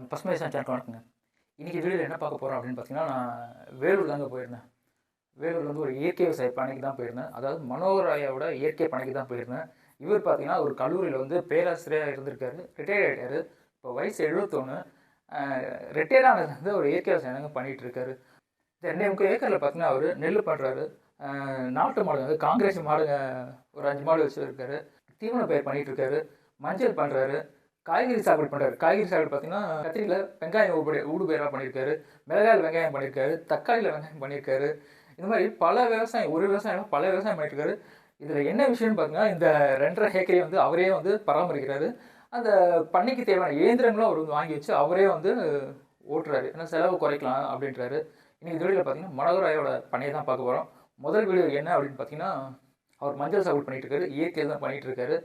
பசுமை சேனலுக்கு வணக்கங்க. இன்றைக்கி வீடியோவில் என்ன பார்க்க போகிறோம் அப்படின்னு பார்த்தீங்கன்னா, நான் வேலூர் தாங்க போயிருந்தேன். வேலூர் வந்து ஒரு இயற்கை விவசாய பணிக்கு தான் போயிருந்தேன். அதாவது மனோகராயோட இயற்கை பணிக்கு தான் போயிருந்தேன். இவர் பார்த்தீங்கன்னா ஒரு கல்லூரியில் வந்து பேராசிரியராக இருந்திருக்காரு. ரிட்டையர்ட் ஆகிட்டார். இப்போ வயசு 71. ரிட்டையர்ட் ஆனதுலேருந்து ஒரு இயற்கை விவசாயம் தாங்க பண்ணிகிட்டு இருக்காரு. இந்த 2.3 ஏக்கரில் பார்த்தீங்கன்னா அவர் நெல் பண்ணுறாரு. நாட்டு மாடு வந்து காங்கிரஸ் மாடுங்க ஒரு 5 மாடு வச்சுருக்காரு. தீவன பயிர் பண்ணிகிட்டு இருக்காரு. மஞ்சள் பண்ணுறாரு. காய்கறி சாகுபடி பண்ணுறாரு. காய்கறி சாகுபடி பார்த்தீங்கன்னா கத்திரியில் வெங்காயம் ஊடுபயிராக பண்ணியிருக்காரு. மிளகாயில் வெங்காயம் பண்ணியிருக்காரு. தக்காளியில் வெங்காயம் பண்ணியிருக்காரு. இந்த மாதிரி பல விவசாயம், ஒரு விவசாயம் பல விவசாயம் பண்ணியிருக்காரு. இதில் என்ன விஷயம்னு பார்த்தீங்கன்னா, இந்த 2.5 ஏக்கரையும் வந்து அவரே வந்து பராமரிக்கிறாரு. அந்த பண்ணைக்கு தேவையான இயந்திரங்களும் அவர் வந்து வாங்கி வச்சு அவரே வந்து ஓட்டுறாரு. ஏன்னா செலவு குறைக்கலாம் அப்படின்றாரு. இன்றைக்கி வீடியோவில் பார்த்தீங்கன்னா மனோகராயோட பண்ணையை தான் பார்க்க போகிறோம். முதல் வீடியோ என்ன அப்படின்னு பார்த்தீங்கன்னா, அவர் மஞ்சள் சாகுபடி பண்ணிகிட்டு இருக்காரு. இயற்கையில் தான் பண்ணிகிட்டு இருக்காரு.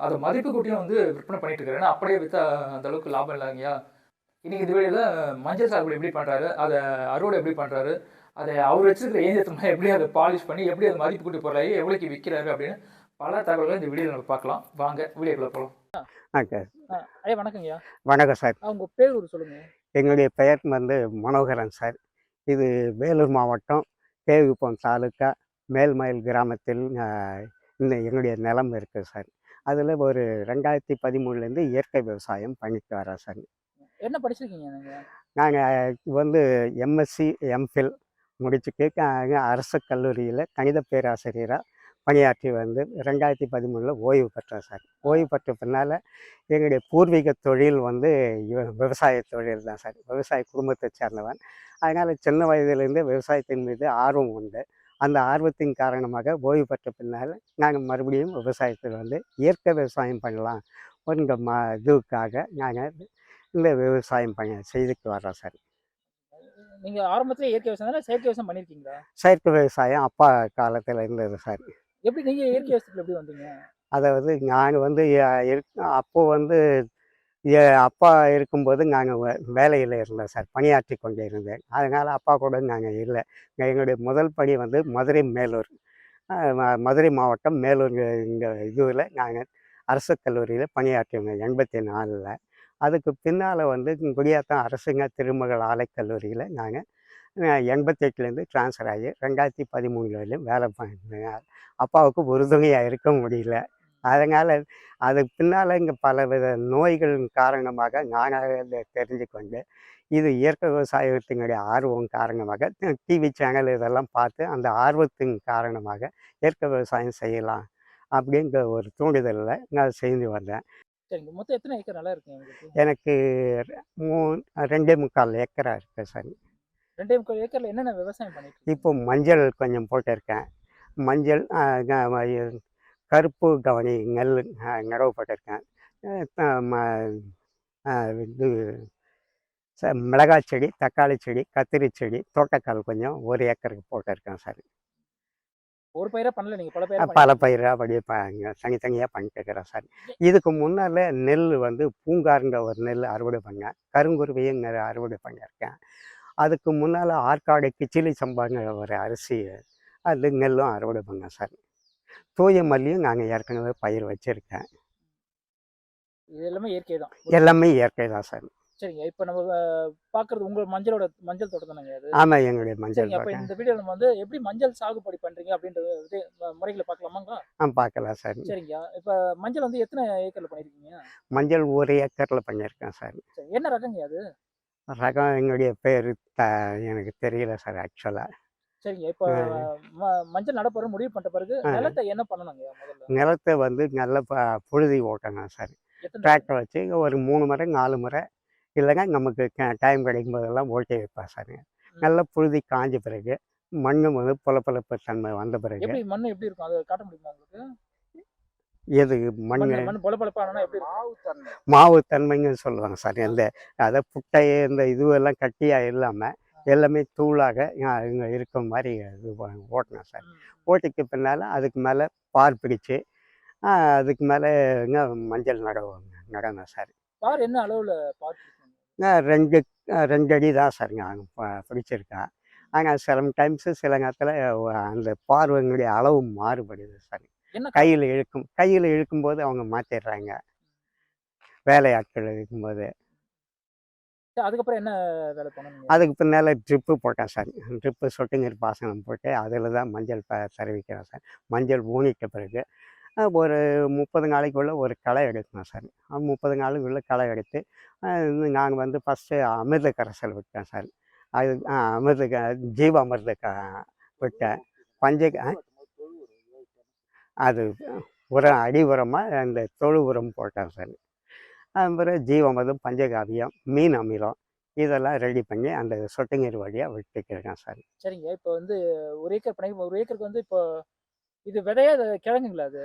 அதை மதிப்பு கூட்டியும் வந்து விற்பனை பண்ணிட்டு இருக்காரு. ஏன்னா அப்படியே விற்றா அந்த அளவுக்கு லாபம் இல்லைங்கய்யா. இன்றைக்கி இந்த வீடியோவில் மஞ்சள் சாகுபடி எப்படி பண்ணுறாரு, அதை அறுவடை எப்படி பண்ணுறாரு, அதை அவர் வச்சுருக்கிற இயந்திரத்தை எப்படி அதை பாலிஷ் பண்ணி எப்படி அதை மதிப்பு கூட்டி போடுறாரு, எவ்வளோக்கு விற்கிறாரு அப்படின்னு பல தகவல்கள் இந்த வீடியோவில் நம்ம பார்க்கலாம். வாங்க வீடியோக்குள்ளே போகலாம். ஐயா வணக்கங்கய்யா. வணக்கம் சார். உங்கள் பேர் ஒரு சொல்லுங்கள். என்னுடைய பெயர் வந்து மனோகரன் சார். இது வேலூர் மாவட்டம் கேவிகுப்பம் தாலுக்கா மேல்மயில் கிராமத்தில் என்னுடைய நிலம் இருக்குது சார். அதில் ஒரு 2013 இயற்கை விவசாயம் பண்ணிட்டு வரேன் சார். என்ன படிச்சிருக்கீங்க நீங்கள்? நாங்கள் வந்து எம்எஸ்சி எம்ஃபில் முடிச்சுட்டு அரசு கல்லூரியில் கணித பேராசிரியராக பணியாற்றி வந்து 2013 ஓய்வு பெற்றேன் சார். ஓய்வு பெற்ற பின்னால் எங்களுடைய பூர்வீக தொழில் வந்து விவசாய தொழில் தான் சார். விவசாய குடும்பத்தை சேர்ந்தவன். அதனால் சின்ன வயதிலேருந்து விவசாயத்தின் மீது ஆர்வம் உண்டு. அந்த ஆர்வத்தின் காரணமாக ஓய்வு பெற்ற பின்னால் நாங்கள் மறுபடியும் விவசாயத்தில் வந்து இயற்கை விவசாயம் பண்ணலாம் என்ற இதுக்காக நாங்கள் இந்த விவசாயம் செய்துட்டு வர்றோம் சார். நீங்கள் ஆரம்பத்தில் இயற்கை விவசாயம் தானே, செயற்கை விவசாயம் பண்ணியிருக்கீங்களா? செயற்கை விவசாயம் அப்பா காலத்தில் இருந்தது சார். எப்படி நீங்கள் இயற்கை விவசாயத்தில் எப்படி வந்தீங்க? அதாவது நாங்கள் வந்து அப்போது வந்து அப்பா இருக்கும்போது நாங்கள் வேலையில் இருந்தோம் சார். பணியாற்றி கொண்டு இருந்தேன். அதனால் அப்பா கூட நாங்கள் இல்லை. எங்களுடைய முதல் பணி வந்து மதுரை மேலூர், மதுரை மாவட்டம் மேலூர் இந்த இதுவில் நாங்கள் அரசு கல்லூரியில் பணியாற்றியோங்க 84. அதுக்கு பின்னால் வந்து குடியாத்தம் அரசுங்க திருமகள் ஆலைக்கல்லூரியில் நாங்கள் 88லேருந்து ட்ரான்ஸ்ஃபர் ஆகி 2013 வரையிலும் வேலை பண்ணேன். அப்பாவுக்கு உறுதுணையாக இருக்க முடியல. அதனால் அதுக்கு பின்னால் இங்கே பலவித நோய்களின் காரணமாக நானாக தெரிஞ்சு கொண்டு இது இயற்கை விவசாயத்தினுடைய ஆர்வம் காரணமாக டிவி சேனல் இதெல்லாம் பார்த்து அந்த ஆர்வத்தின் காரணமாக இயற்கை விவசாயம் செய்யலாம் அப்படிங்கிற ஒரு தூண்டுதலில் நான் செய்து வந்தேன். சரிங்க. மொத்தம் எத்தனை ஏக்கர் நல்லா இருக்குங்க? எனக்கு 2.25 ஏக்கரா இருக்குது சார். 2.25 ஏக்கரில் என்னென்ன விவசாயம் பண்ணிட்டு? இப்போ மஞ்சள் கொஞ்சம் போட்டிருக்கேன். மஞ்சள், கருப்பு கவனி நெல் நடவு போட்டிருக்கேன். இது மிளகாய் செடி, தக்காளி செடி, கத்திரி செடி, தோட்டக்கால் கொஞ்சம் 1 ஏக்கருக்கு போட்டிருக்கேன் சார். ஒரு பயிராக பண்ணல, நீங்கள் பல பயிர் பல பயிராக அப்படியே தனித்தனியாக பண்ணிட்டு இருக்கிறேன் சார். இதுக்கு முன்னால் நெல் வந்து பூங்காருங்க ஒரு நெல் அறுவடை பண்ணேன். கருங்குருவியும் அறுவடை பண்ணியிருக்கேன். அதுக்கு முன்னால் ஆற்காடு கிச்சிலி சம்பாங்க ஒரு அரிசி அது நெல்லும் அறுவடை பண்ணேன் சார். தூய மல்லியும் நாங்கள் ஏற்கனவே பயிர் வச்சுருக்கேன். இது எல்லாமே இயற்கை தான்? எல்லாமே இயற்கை தான் சார். சரிங்க. இப்போ நம்ம பார்க்குறது உங்கள் மஞ்சள் தோட்டம் தானேங்க அது? ஆமாம், எங்களுடைய மஞ்சள் தோட்டம். அப்போ இந்த வீடியோவில் நம்ம வந்து எப்படி மஞ்சள் சாகுபடி பண்ணுறீங்க அப்படின்றது முறைகளை பார்க்கலாமாங்க? பார்க்கலாம் சார். சரிங்க. இப்போ மஞ்சள் வந்து எத்தனை ஏக்கரில் பண்ணியிருக்கீங்க? மஞ்சள் 1 ஏக்கரில் பண்ணியிருக்கேன் சார். சரி, என்ன ரகங்க அது? ரகம் என்னுடைய பேர் எனக்கு தெரியல சார் ஆக்சுவலாக. சரிங்க. இப்போ மஞ்சள் நட போகிற முடிவு பண்ணிட்ட பிறகு நிலத்தை என்ன பண்ணணுங்க? முதல்ல நிலத்தை வந்து நல்லா புழுதி ஓட்டணும் சார். டிராக்டர் வச்சு ஒரு 3 முறை 4 முறை இல்லைங்க நமக்கு டைம் கிடைக்கும் போதெல்லாம் ஓட்டி வைப்பேன் சார். நல்லா புழுதி காஞ்ச பிறகு மண் வந்து புலப்பலப்பு தன்மை வந்த பிறகு. எப்படி மண் எப்படி இருக்கும் அதை காட்ட முடியுமா உங்களுக்கு? எது மண் புலப்பலப்பானா எப்படி? மாவு தன்மைன்னு சொல்லுவாங்க சார். இந்த அதை புட்டை இந்த இதுவெல்லாம் கட்டியாக இல்லாமல் எல்லாமே தூளாக இங்கே இருக்கிற மாதிரி இது ஓட்டினேன் சார். ஓட்டிக்கு பின்னால் அதுக்கு மேலே பார் பிடிச்சி அதுக்கு மேலே மஞ்சள் நடணும் சார். பார் என்ன அளவில் பார்? 2 அடி தான் சார் நான் பிடிச்சிருக்கேன். ஆனால் சில டைம்ஸு சில நேரத்தில் அந்த பார்வைங்களுடைய அளவு மாறுபடுது சார். கையில் இழுக்கும்போது அவங்க மாற்றிடுறாங்க வேலையாட்கள் இருக்கும்போது. சரி, அதுக்கப்புறம் என்ன வேலை பண்ணணுங்க? அதுக்கு பின்னால் ட்ரிப்பு போட்டேன் சார். ட்ரிப்பு சொட்டு நீர் பாசனம் போட்டு அதில் தான் மஞ்சள் தருவிக்கிறேன் சார். மஞ்சள் ஊனிட்ட பிறகு ஒரு 30 நாளைக்குள்ள ஒரு களை எடுக்கணும் சார். 30 நாளுக்குள்ள களை எடுத்து நாங்க வந்து ஃபஸ்ட்டு அமிர்த கரைசல் விட்டேன் சார். அது ஜீவாமிர்த விட்டேன். பஞ்ச அது உரம் அடி உரமாக அந்த தொழு உரம் போட்டேன் சார். அப்புறம் ஜீவாமிர்தம், பஞ்சகாவியம், மீன் அமிலம் இதெல்லாம் ரெடி பண்ணி அந்த சொட்டு நீர் வழியாக விட்டுக்கிறேன் சார். சரிங்க. இப்போ வந்து 1 ஏக்கர் பண்ணி 1 ஏக்கருக்கு வந்து இப்போ இது விதையா இது கிழங்குங்களா அது?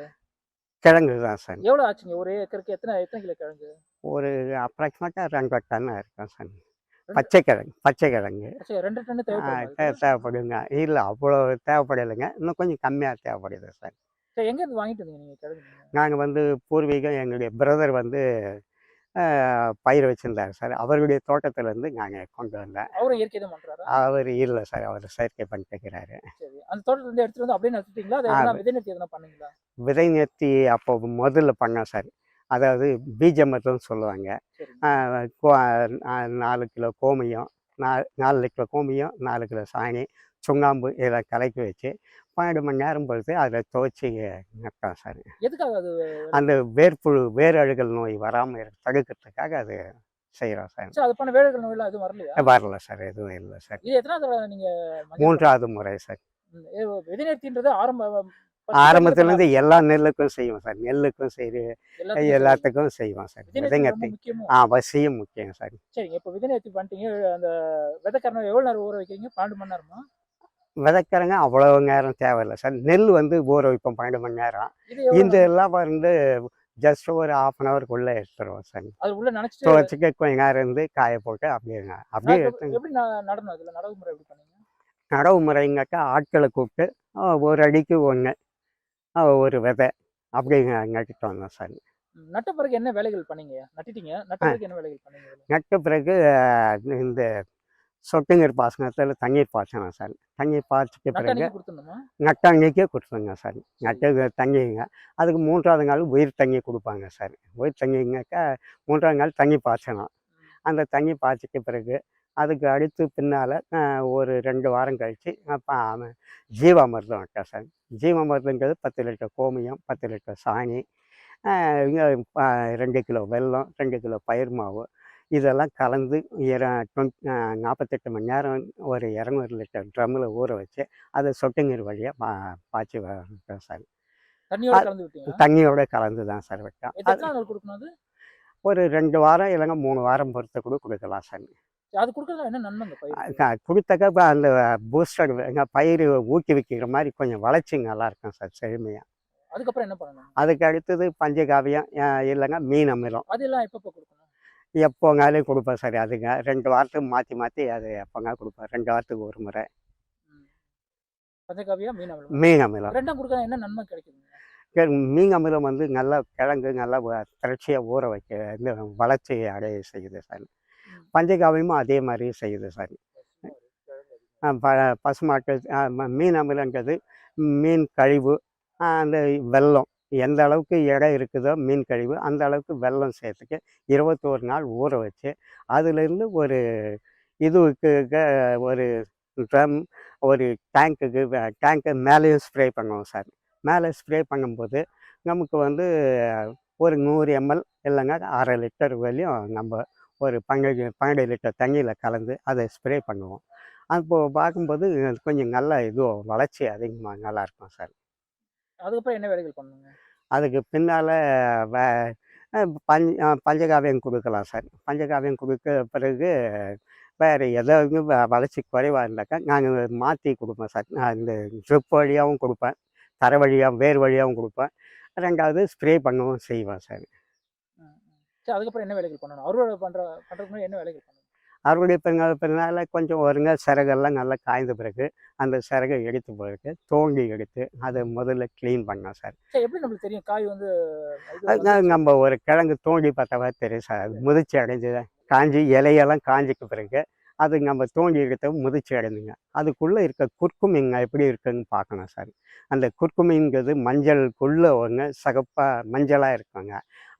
கிழங்கு தான் சார். எவ்வளோ ஆச்சுங்க? 1 ஏக்கருக்கு எத்தனை எத்தனை கிலோ கிழங்கு? ஒரு அப்ராக்சிமேட்டாக 2 டன் இருக்கும் சார். 2 பச்சை கிழங்கு. சரி 2 டன்னு தேவைப்படுமா அதுக்கு? தேவைப்படுங்க. இல்லை அவ்வளோ தேவைப்படலைங்க. இன்னும் கொஞ்சம் கம்மியாக தேவைப்படுது சார். சரி, எங்கேருந்து வாங்கிட்டு வந்தீங்க நீங்க கிழங்கு? நாங்கள் வந்து பூர்வீகம் எங்களுடைய பிரதர் வந்து பயிர் வச்சுருந்தார் சார். அவருடைய தோட்டத்திலேருந்து நாங்கள் கொண்டு வந்தேன். அவரும் இயற்கை தான் பண்றாரா? அவர் இல்லை சார், அவர் செயற்கை பண்ணிட்டுருக்கிறாரு. சரி. அந்த தோட்டத்துலேருந்து எடுத்துட்டு வந்து அப்படியே நட்டுட்டீங்களா? அது எதனா விதை நேர்த்தி எதனா பண்ணீங்களா? விதை நேர்த்தி அப்போ முதல்ல பண்ணோம் சார். அதாவது பீஜமத்தம்னு சொல்லுவாங்க. சரிங்க. 4 கிலோ கோமியம், 4 கிலோ கோமியம், 4 கிலோ சாணி, சுண்ணாம்பு இதை கலக்கி வச்சு 12 மணி நேரம் பொறுத்து அதில் துவச்சி நட்டோம் சார். எதுக்காக அது? அந்த வேர் அழுகல் நோய் வராமல் தடுக்கிறதுக்காக அது செய்கிறோம் சார். சரி, அது பண்ண வேலைகள் நோயெல்லாம் எதுவும் வரலையா? வரல சார், எதுவும் இல்லை சார். இது எத்தனாவது தடவை நீங்க மஞ்சள் 3வது முறை சார். விதை நேர்த்தின்றது ஆரம்பத்துலேருந்து எல்லா நெல்லுக்கும் செய்வோம் சார். நெல்லுக்கும் சரி, எல்லாத்துக்கும் எல்லாத்துக்கும் செய்வோம் சார். விதை நேர்த்தி ரொம்ப விதைங்கத்தி முக்கியமோ? அவசியம் முக்கியம் சார். சரிங்க. இப்போ விதை நேர்த்தி பண்ணிட்டீங்க. அந்த விதைக்கரணம் எவ்வளோ நேரம் ஊற வைக்கிறீங்க? 12 மணி நேரமா? விதைக்கிறங்க அவ்வளோ நேரம் தேவையில்லை சார். நெல் வந்து ஊற வைப்போம் 12 மணி நேரம். இது எவ்வளோ இந்த எல்லாம் வந்து ஜஸ்ட் ஒரு 1/2 ஹவருக்குள்ளே எடுத்துருவோம் சார். அது உள்ள நனைச்சிட்டு துவச்சிக்க கொஞ்ச நேரம் இருந்து காய போட்டு அப்படியே எடுத்து எப்படி நடணும்? அதுல நடவு முறை எப்படி பண்ணீங்க? நடவு முறைங்கக்கா ஆட்களை கூப்பிட்டு ஒரு அடிக்கு ஒன்று ஒரு விதை அப்படி நட்டுட்டு வந்தோம் சார். நட்ட பிறகு என்ன வேலைகள் பண்ணீங்க? நட்டுட்டீங்க. நட்ட பிறகு என்ன வேலைகள் பண்ணீங்க இதுல? நட்ட பிறகு இந்த சொட்டு நீர் பாசனத்தில் தண்ணீர் பாய்ச்சணும் சார். தண்ணீர் பாய்ச்சிக்க நட்ட பிறகு அன்னைக்கு கொடுத்துடணுமா? நட்ட அன்னைக்கே கொடுத்துருங்க சார். நட்டு தண்ணிங்க. அதுக்கு 3வது நாள் உயிர் தண்ணி கொடுப்பாங்க சார். உயிர் தண்ணிங்கக்கா 3வது நாள் தண்ணி பாய்ச்சணும். அந்த தண்ணி பாய்ச்சிக்க பிறகு அதுக்கு அடுத்து பின்னால் ஒரு 2 வாரம் கழித்து ஜீவாமிர்தம் விட்டேன் சார். ஜீவாமிர்தங்கிறது 10 லிட்டர் கோமியம், 10 லிட்டர் சாணி, 2 கிலோ வெல்லம், 2 கிலோ பயிர் மாவு இதெல்லாம் கலந்து 48 மணி நேரம் ஒரு 200 லிட்டர் ட்ரம்மில் ஊற வச்சு அதை சொட்டு நீர் வழியாக பாய்ச்சி விட்டோம் சார். தண்ணியோட கலந்து விட்டீங்க? தண்ணியோட கலந்து தான் சார் விட்டோம். எத்தனை நாள் கொடுக்கணும் அது? ஒரு 2 வாரம் இல்லைங்க 3 வாரம் பொறுத்து கூட கொடுக்கலாம் சார். அது கொடுக்கறதுல என்ன நன்மைங்க பயிர்? கொடுத்தாக்கா இப்போ அந்த பூஸ்டர் பயிர் ஊக்குவிக்கிற மாதிரி கொஞ்சம் வளர்ச்சி நல்லாயிருக்கும் சார், செழுமையாக. அதுக்கப்புறம் என்ன பண்ணணும்? அதுக்கு அடுத்தது பஞ்சகாவியம் இல்லைங்க மீன் அமிலம். அதெல்லாம் எப்போ கொடுக்கணும்? எப்போங்காலையும் கொடுப்பேன் சார். அதுங்க 2 வாரத்துக்கு மாற்றி அது எப்போங்க கொடுப்பேன். 2 வாரத்துக்கு ஒரு முறை பஞ்சகாவியா மீன் அமிலம்? மீன் அமிலம். ரெண்டும் கொடுக்க என்ன நன்மை கிடைக்குதுங்க? மீன் அமிலம் வந்து நல்லா கிழங்கு நல்லா திரட்சியாக ஊற வைக்க இந்த வளர்ச்சி அடைய செய்யுது சார். பஞ்சகாவியமும் அதே மாதிரி செய்யுது சார். பசுமாட்டு மீன் அமிலங்கிறது மீன் கழிவு, அந்த வெல்லம் எந்த அளவுக்கு எடை இருக்குதோ மீன் கழிவு அந்த அளவுக்கு வெல்லம் சேர்த்துக்க 21 நாள் ஊற வச்சு அதிலிருந்து ஒரு இதுவுக்கு ஒரு ட்ரம் ஒரு டேங்க்கு மேலேயும் ஸ்ப்ரே பண்ணுவோம் சார். மேலே ஸ்ப்ரே பண்ணும்போது நமக்கு வந்து ஒரு 100 ml இல்லைங்க 1/2 லிட்டர் வரையும் நம்ம ஒரு 12 லிட்டர் தண்ணியில் கலந்து அதை ஸ்ப்ரே பண்ணுவோம். அப்போது பார்க்கும்போது கொஞ்சம் நல்லா வளர்ச்சி அதிகமாக நல்லாயிருக்கும் சார். அதுக்கப்புறம் என்ன வேலைகள் பண்ணுங்க? அதுக்கு பின்னால் பஞ்சகாவியம் கொடுக்கலாம் சார். பஞ்சகாவியம் கொடுக்க பிறகு வேறு ஏதாவது வளர்ச்சி குறைவாக இருந்தாக்கா நாங்கள் மாற்றி கொடுப்போம் சார். நான் இந்த ட்ரிப் வழியாகவும் கொடுப்பேன், தரை வழியாகவும் வேர் வழியாகவும் கொடுப்பேன். 2வது ஸ்ப்ரே பண்ணவும் செய்வேன் சார். சரி, அதுக்கப்புறம் என்ன வேலைகள் பண்ணணும்? அறுவடை பண்ணுறதுக்கு முன்னாடி என்ன வேலைகள் பண்ணணும்? அறுவடை பின்னால் கொஞ்சம் வருங்க சிறகெல்லாம் நல்லா காய்ந்த பிறகு அந்த சிறகை எடுத்து பிறகு தோண்டி எடுத்து அதை முதல்ல க்ளீன் பண்ணோம் சார். சரி, எப்படி நம்மளுக்கு தெரியும் காய் வந்து? நம்ம ஒரு கிழங்கு தோண்டி பார்த்தவா தெரியும் சார். முதிர்ச்சி அடைஞ்சு காஞ்சி இலையெல்லாம் காஞ்சிக்க பிறகு அது நம்ம தோண்டி எடுத்த முதிர்ச்சி அடைந்துங்க. அதுக்குள்ளே இருக்க குர்குமிங்க எப்படி இருக்குன்னு பார்க்கணும் சார். அந்த குர்குமிங்கிறது மஞ்சளுக்குள்ளே ஒன்று சகப்பாக மஞ்சளாக இருக்குங்க.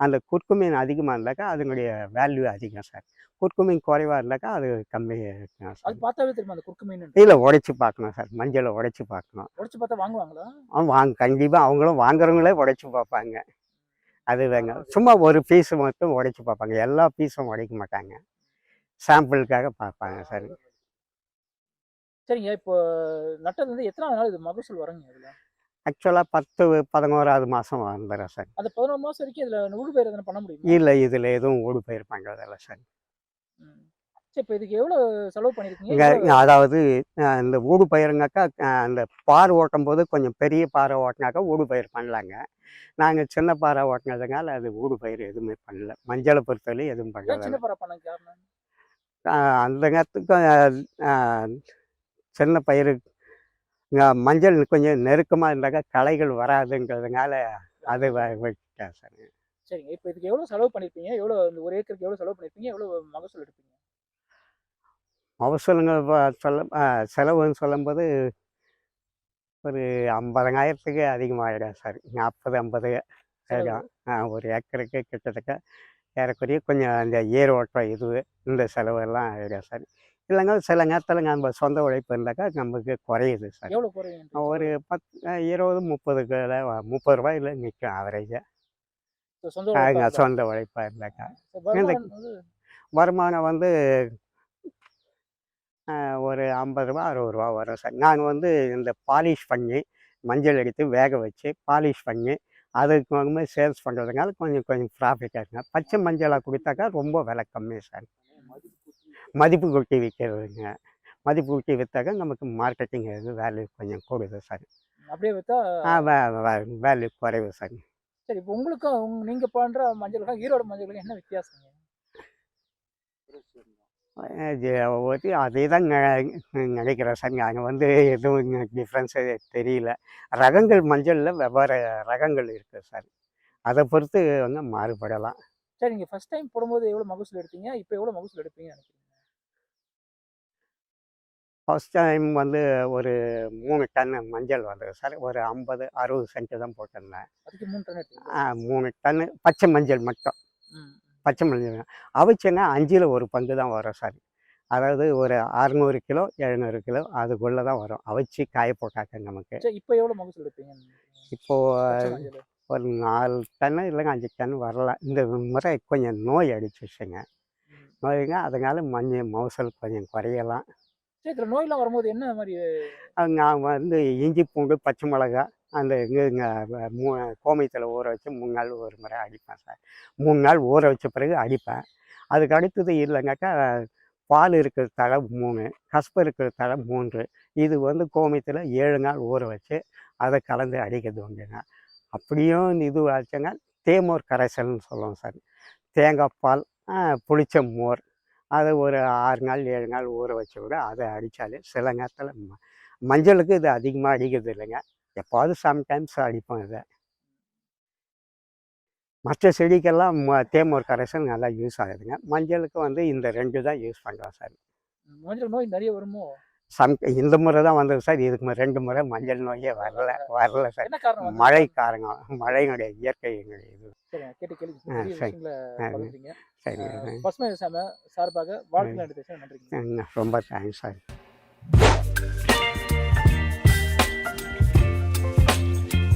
அந்த குர்குமின் அதிகமாக இருந்தாக்கா அதனுடைய வேல்யூ அதிகம் சார். குர்குமின் குறைவாக இருந்தாக்கா அது கம்மியாக இருக்கும் அது சார். பார்த்தாவே தெரியுமா அந்த குறுக்கு மீன்? இல்லை, உடைச்சி பார்க்கணும் சார். மஞ்சளை உடைச்சி பார்க்கணும். உடைச்சு பார்த்தா வாங்குவாங்களா? கண்டிப்பாக அவங்களும் வாங்குறவங்களே உடைச்சி பார்ப்பாங்க. அதுதாங்க. சும்மா ஒரு பீஸ் மட்டும் உடைச்சி பார்ப்பாங்க. எல்லா பீஸும் உடைக்க மாட்டாங்க. சாம்பிளுக்காக பார்ப்பாங்க சார். சரிங்க. இப்போ நட்டது வந்து எத்தனாவது நாள் இது மகசூல் வருங்க இதுல? ஆக்சுவலாக 10, 11வது மாதம் வந்துடும் சார். அந்த 11 மாசம் வரைக்கும் இதுல ஊடுபயிர் எதனா பண்ண முடியுமா? இல்லை, இதில் எதுவும் ஊடுபயிர் பண்ணுறதில்ல சார். ம். சரி, இப்போ இதுக்கு எவ்வளோ செலவு பண்ணியிருக்கீங்க? அதாவது இந்த ஊடுபயிருங்கக்கா அந்த பார் ஓட்டும்போது கொஞ்சம் பெரிய பாறை ஓட்டினாக்கா ஊடுபயிர் பண்ணலாங்க. நாங்கள் சின்ன பாறை ஓட்டினதுனால அது ஊடுபயிர் எதுவுமே பண்ணல. மஞ்சளை பொறுத்தவரை எதுவும் ஏன் பண்ணல. சின்ன பரா பண்ண காரணம்? அந்த நேரத்துக்கு சின்ன பயிர் மஞ்சள் கொஞ்சம் நெருக்கமாக இருந்தாக்கா களைகள் வராதுங்கிறதுனால அது விட்டேன் சார். சரிங்க. இப்போ இதுக்கு எவ்வளோ செலவு பண்ணியிருப்பீங்க? எவ்வளோ இந்த ஒரு ஏக்கருக்கு எவ்வளோ செலவு பண்ணியிருப்பீங்க? எவ்வளோ மகசூல் எடுப்பீங்க? மகசூலுங்க செலவுன்னு சொல்லும்போது ஒரு 50,000த்துக்கு அதிகமாகிடும் சார். 40, 50 செலவு. ஆகிடும். ஒரு ஏக்கருக்கு கிட்டத்தட்ட ஏறக்குறைய கொஞ்சம் அந்த ஏர் ஓட்டுற இந்த செலவெல்லாம் ஆகிடும் சார். இல்லைங்க சில நேரத்தில் நம்ம சொந்த உழைப்பு இருந்தாக்கா நமக்கு குறையுது சார். எவ்வளோ குறையும்? ஒரு 20, 30 கிலோ 30 ரூபாயில நிற்கும் ஆவரேஜாக. சொந்த உழைப்பா இருந்தா? சொந்த உழைப்பாக இருந்தாக்கா. வருமானம் வந்து வருமானம் வந்து ஒரு 50 ரூபா 60 ரூபா வரும் சார். நான் வந்து இந்த பாலிஷ் பண்ணி மஞ்சள் எடுத்து வேக வச்சு பாலிஷ் பண்ணி அதுக்கு வந்து சேல்ஸ் பண்ணுறதுனால கொஞ்சம் கொஞ்சம் ப்ராஃபிட்டாக இருக்குங்க. பச்சை மஞ்சளாக கொடுத்தாக்கா ரொம்ப விலை கம்மி சார். மதிப்பு கூட்டி விற்கிறதுங்க. மதிப்பு கூட்டி விற்றாக்கா நமக்கு மார்க்கெட்டிங் வேல்யூ கொஞ்சம் கூடுது சார். அப்படியே விற்றா? வேல்யூ குறைவு சார். சரி. இப்போ உங்களுக்கும் நீங்கள் பண்ணுற மஞ்சளுக்கும் ஈரோடு மஞ்சளுக்கும் என்ன வித்தியாசங்க? அதே தான் நினைக்கிறேன் சார். நாங்கள் வந்து எதுவும் டிஃப்ரென்ஸே தெரியல. ரகங்கள் மஞ்சளில் வெவ்வேறு ரகங்கள் இருக்குது சார். அதை பொறுத்து வந்து மாறுபடலாம். சரி, நீங்கள் ஃபர்ஸ்ட் டைம் போடும்போது எவ்வளோ மகசூல் எடுத்தீங்க? இப்போ எவ்வளோ மகசூல் எடுப்பீங்கன்னு நினைக்கிறீங்க? ஃபர்ஸ்ட் டைம் வந்து ஒரு 3 டன் மஞ்சள் வந்தது சார். ஒரு 50, 60 சென்ட்டு தான் போட்டிருந்தேன். அதுக்கு 3 டன் எடுத்தீங்க? 3 டன்னு பச்சை மஞ்சள் மட்டும். ம். பச்சை மஞ்சள் அவிச்சேன்னா 5ல் 1 பங்கு தான் வரும் சார். அதாவது ஒரு 600 கிலோ 700 கிலோ அதுக்குள்ளே தான் வரும். அவிச்சு காய போட்டாக்க நமக்கு. சரி, இப்போ எவ்வளோ மகசூல் எடுப்பீங்க? இப்போது பச்சை மஞ்சள். ஒரு 4 டன்னு இல்லைங்க 5 டன் வரலாம். இந்த முறை கொஞ்சம் நோய் அடிச்சிச்சுங்க. நோய்ங்க அதனால் மகசூல் கொஞ்சம் குறையலாம். சரி, இதில் நோயெல்லாம் வரும்போது என்ன மாதிரி? நான் வந்து இஞ்சி பூண்டு பச்சை மிளகா அந்த இங்கே கோமியத்தில் ஊற வச்சு 3 நாள் ஒரு முறை அடிப்பேன் சார். 3 நாள் ஊற வச்ச பிறகு அடிப்பேன். அதுக்கு அடுத்தது இல்லைனாக்கா பால் இருக்கிற தழை 3, கசப்பு இருக்கிற தழை 3. இது வந்து கோமியத்தில் 7 நாள் ஊற வச்சு அதை கலந்து அடிக்கிறது உண்டுங்க. அப்படியும் இது ஆச்சுங்க தேமோர் கரைசல்னு சொல்லுவோம் சார். தேங்காய் பால் புளிச்ச மோர் அதை ஒரு 6 நாள் 7 நாள் ஊற வச்சு கூட அதை அடித்தாலே சில நேரத்தில் மஞ்சளுக்கு இது அதிகமாக அடிக்கிறது இல்லைங்க. எப்பாவது சம்டைம்ஸ் அடிப்போம் இதை. மற்ற செடிக்கெல்லாம் தேமோர் கரைசல் நல்லா யூஸ் ஆகுதுங்க. மஞ்சளுக்கு வந்து இந்த 2 தான் யூஸ் பண்ணுறோம் சார். மஞ்சள் நோய் நிறைய வருமோ? இந்த முறை தான் வந்தது சார். இதுக்கு 2 முறை மஞ்சள் நோயே வரல சார். என்ன காரணம்? மழை காரணம். மழையினுடைய இயற்கையினுடைய இது. சரி, கேட்டு சரி விஷயங்களை பகிர்ந்தீங்க. சரி பசுமை சார்பாக வாழ்த்துக்கள் எடுத்து நன்றிங்க. ரொம்ப தேங்க்ஸ் சார்.